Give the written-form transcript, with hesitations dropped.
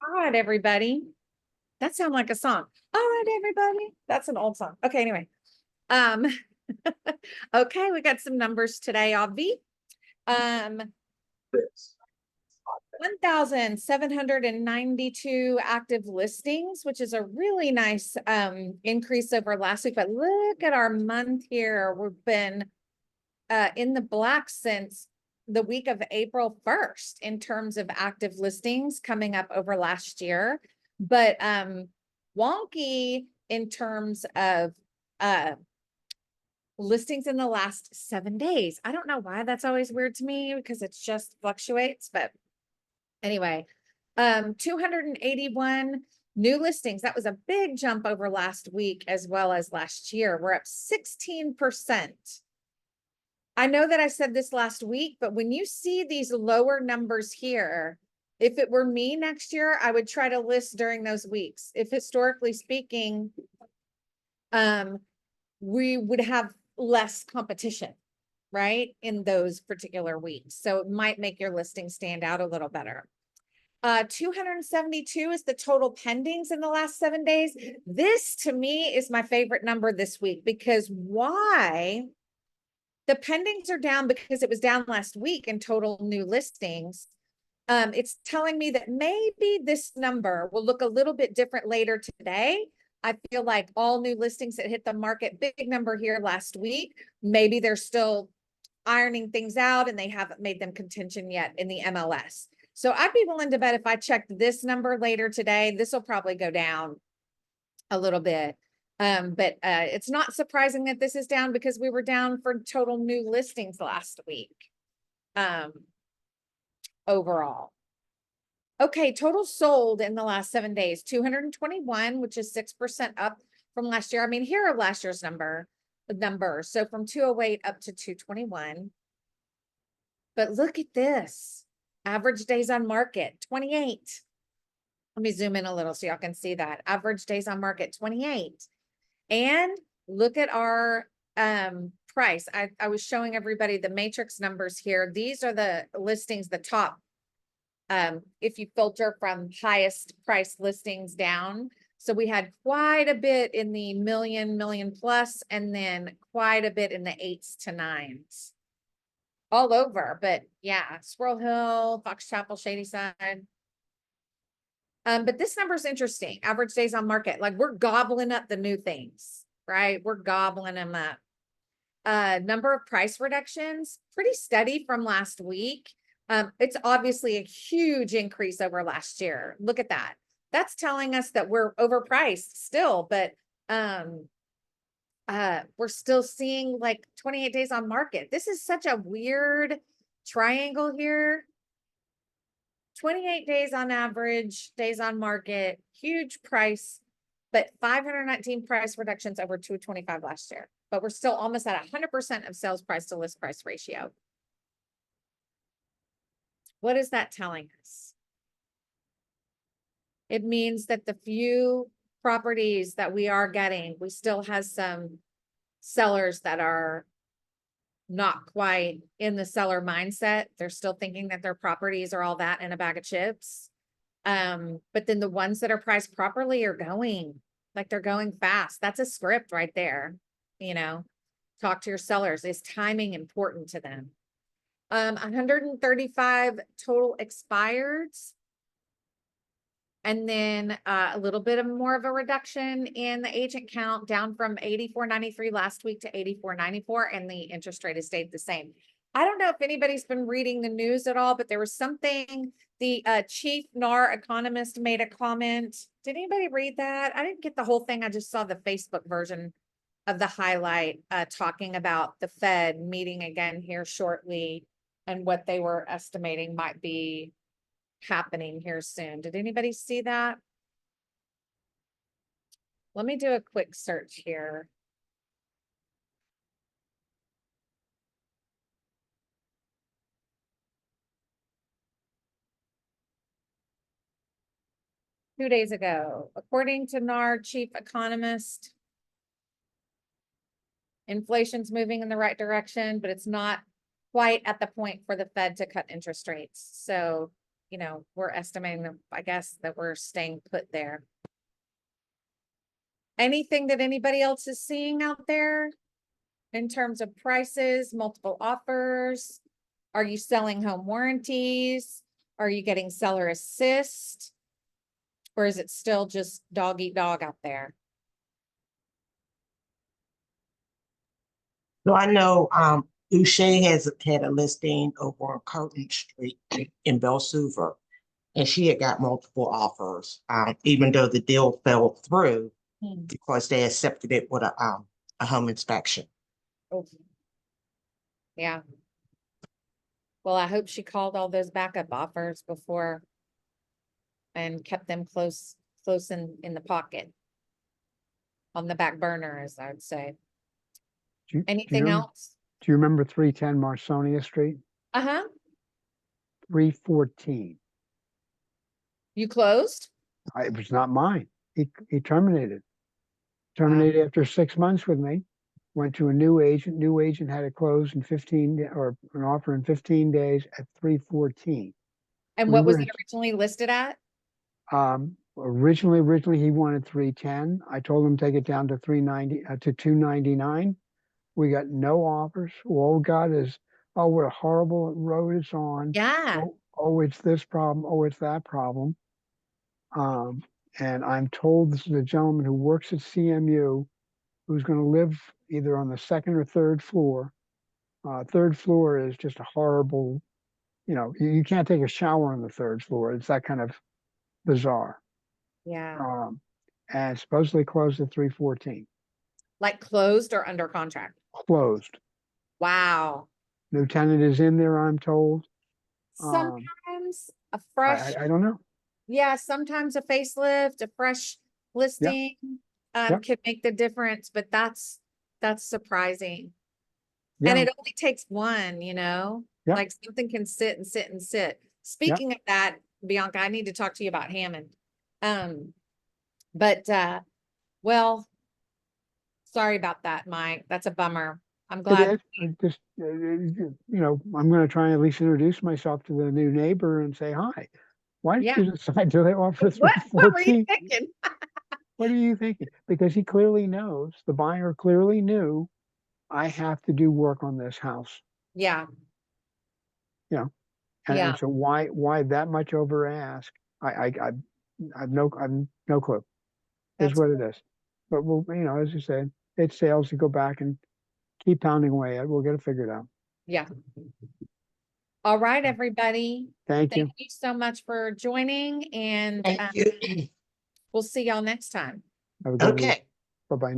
All right, everybody. That sounds like a song. All right, everybody. That's an old song. Okay, anyway. Um, okay, we got some numbers today, Obvi. 1,792 active listings, which is a really nice increase over last week. But look at our month here. We've been in the black since the week of April 1st in terms of active listings coming up over last year. But wonky in terms of listings in the last 7 days. I don't know why that's always weird to me because it's just fluctuates, but anyway, 281 new listings. That was a big jump over last week as well as last year. We're up 16%. I know that I said this last week, but when you see these lower numbers here, if it were me next year, I would try to list during those weeks. If historically speaking, we would have less competition, right, in those particular weeks. So it might make your listing stand out a little better. 272 is the total pendings in the last 7 days. This to me is my favorite number this week because why? The pendings are down because it was down last week in total new listings. It's telling me that maybe this number will look a little bit different later today. I feel like all new listings that hit the market, big number here last week, maybe they're still ironing things out and they haven't made them contention yet in the MLS. So I'd be willing to bet if I checked this number later today, this will probably go down a little bit. But it's not surprising that this is down because we were down for total new listings last week. Overall. Okay, total sold in the last 7 days, 221, which is 6% up from last year. I mean, here are last year's numbers. So from 208 up to 221. But look at this. Average days on market, 28. Let me zoom in a little so y'all can see that. Average days on market, 28. And look at our price. I was showing everybody the matrix numbers here. These are the listings, the top. If you filter from highest price listings down. So we had quite a bit in the million plus, and then quite a bit in the 8s to 9s. All over, but yeah, Squirrel Hill, Fox Chapel, Shadyside. But this number is interesting. Average days on market. Like we're gobbling up the new things, right? We're gobbling them up. Number of price reductions, pretty steady from last week. It's obviously a huge increase over last year. Look at that. That's telling us that we're overpriced still, but we're still seeing like 28 days on market. This is such a weird triangle here. 28 days on average, days on market, huge price, but 519 price reductions over 225 last year. But we're still almost at 100% of sales price to list price ratio. What is that telling us? It means that the few properties that we are getting, we still have some sellers that are not quite in the seller mindset. They're still thinking that their properties are all that in a bag of chips. But then the ones that are priced properly are going, like they're going fast. That's a script right there. You know, talk to your sellers. Is timing important to them? 135 total expireds. And then a little bit of more of a reduction in the agent count, down from 8493 last week to 8494, and the interest rate has stayed the same. I don't know if anybody's been reading the news at all, but there was something, the chief NAR economist made a comment. Did anybody read that? I didn't get the whole thing. I just saw the Facebook version of the highlight talking about the Fed meeting again here shortly and what they were estimating might be happening here soon. Did anybody see that? Let me do a quick search here. Two days ago, according to NAR chief economist, inflation's moving in the right direction, but it's not quite at the point for the Fed to cut interest rates. So you know, we're estimating that, I guess, that we're staying put there. Anything that anybody else is seeing out there in terms of prices, multiple offers? Are you selling home warranties? Are you getting seller assist? Or is it still just dog eat dog out there? So I know Uche has had a listing over on Curtin Street in Belsuva, and she had got multiple offers, even though the deal fell through Hmm. because they accepted it with a home inspection. Oh. Yeah. Well, I hope she called all those backup offers before and kept them close in the pocket. On the back burner, as I would say. Anything else? Do you remember 310 Marsonia Street? Uh-huh. 314. You closed? It was not mine. He terminated. Wow. Terminated after 6 months with me. Went to a new agent. New agent had it closed in 15 or an offer in 15 days at 314. And We what was were it originally listed at? Originally he wanted 310. I told him take it down to 390 to 299. We got no offers. All we got is, oh, what a horrible road it's on. Yeah. Oh, it's this problem. Oh, it's that problem. And I'm told this is a gentleman who works at CMU who's going to live either on the second or third floor. Third floor is just a horrible, you can't take a shower on the third floor. It's that kind of bizarre. Yeah. And supposedly closed at 314. Like closed or under contract? Closed. Wow. New tenant is in there, I'm told. Sometimes a fresh, I don't know. yeah, sometimes a facelift, a fresh listing Yep. could make the difference, but that's surprising. Yeah. And it only takes one, you know, Yep. like something can sit and sit and sit. Speaking of that, Bianca, I need to talk to you about Hammond. But well, sorry about that, Mike. That's a bummer. I'm glad. It is. I just, I'm going to try and at least introduce myself to the new neighbor and say hi. Why did Yeah. you decide to offer What were you 314? thinking? What are you thinking? Because he clearly knows, the buyer clearly knew, I have to do work on this house. Yeah. And so why that much over ask? I've no clue. Is That's what it is. But we'll, as you said, it's sales to go back and keep pounding away at. We'll get it figured out. Yeah. All right, everybody. Thank you. Thank you so much for joining, and Thank you. we'll see y'all next time. Have a good week. Okay. Bye-bye.